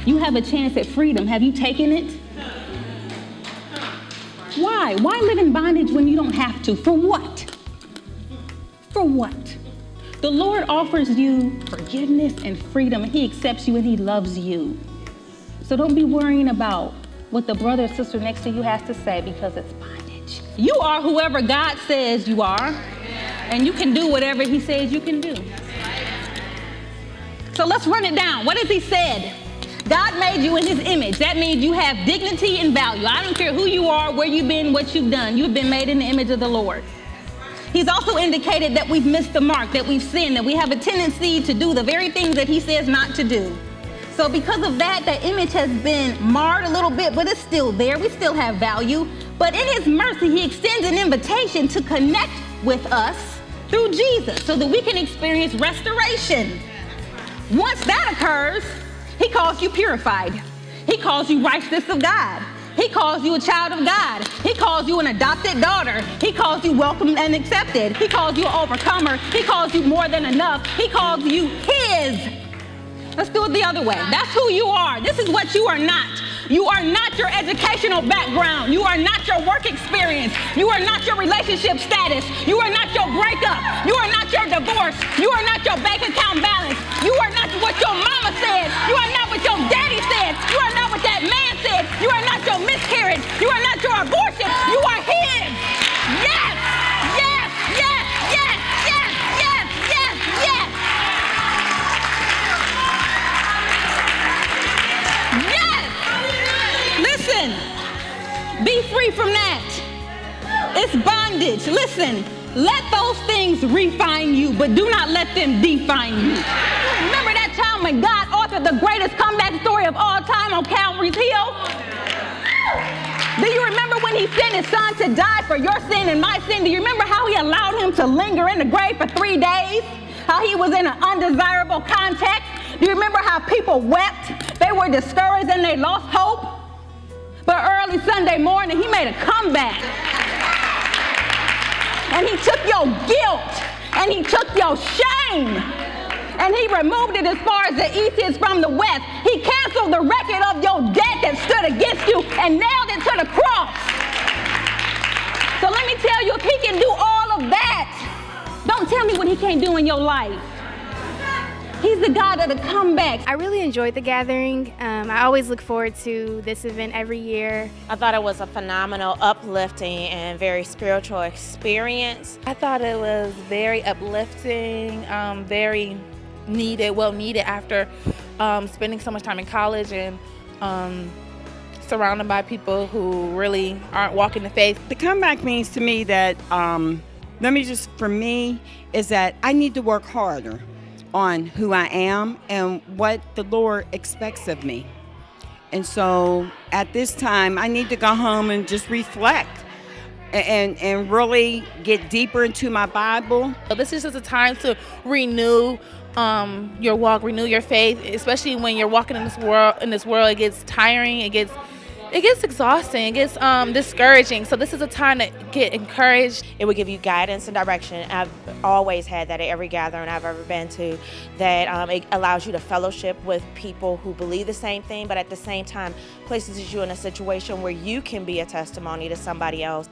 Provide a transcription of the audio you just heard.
You have a chance at freedom. Have you taken it? Why? Why live in bondage when you don't have to? For what? For what? The Lord offers you forgiveness and freedom, and he accepts you and he loves you. So don't be worrying about what the brother or sister next to you has to say, because it's bondage. You are whoever God says you are, and you can do whatever he says you can do. So let's run it down. What has he said? God made you in his image. That means you have dignity and value. I don't care who you are, where you've been, what you've done. You've been made in the image of the Lord. He's also indicated that we've missed the mark, that we've sinned, that we have a tendency to do the very things that he says not to do. So because of that, that image has been marred a little bit, but it's still there. We still have value. But in his mercy, he extends an invitation to connect with us through Jesus so that we can experience restoration. Once that occurs, he calls you purified. He calls you righteousness of God. He calls you a child of God. He calls you an adopted daughter. He calls you welcomed and accepted. He calls you an overcomer. He calls you more than enough. He calls you his. Let's do it the other way. That's who you are. This is what you are not. You are not your educational background. You are not your work experience. You are not your relationship status. You are not your breakup. You are not your divorce. You are not your bank account balance. You are not what your mama said. You are not what your daddy said. You are not what that man said. You are not your miscarriage. You are not your abortion. You are his. Yes, yes, yes, yes, yes, yes, yes, yes. Listen, be free from that. It's bondage. Listen, let those things refine you, but do not let them define you. Remember that time when God authored the greatest comeback story of all time on Calvary's Hill? Do you remember when he sent his son to die for your sin and my sin? Do you remember how he allowed him to linger in the grave for 3 days? How he was in an undesirable context? Do you remember how people wept? They were discouraged and they lost hope? But early Sunday morning, he made a comeback. And he took your guilt, and he took your shame, and he removed it as far as the east is from the west. He canceled the record of your debt that stood against you and nailed it to the cross. So let me tell you, if he can do all of that, don't tell me what he can't do in your life. He's the God of the comeback. I really enjoyed the gathering. I always look forward to this event every year. I thought it was a phenomenal, uplifting, and very spiritual experience. I thought it was very uplifting, very needed, well needed after spending so much time in college and surrounded by people who really aren't walking the faith. The comeback means to me that, for me, is that I need to work harder on who I am and what the Lord expects of me. And so at this time, I need to go home and just reflect and really get deeper into my Bible. So this is just a time to renew your walk, renew your faith, especially when you're walking in this world. It gets tiring, it gets exhausting, it gets discouraging. So this is a time to get encouraged. It would give you guidance and direction. I've always had that at every gathering I've ever been to, that it allows you to fellowship with people who believe the same thing, but at the same time places you in a situation where you can be a testimony to somebody else.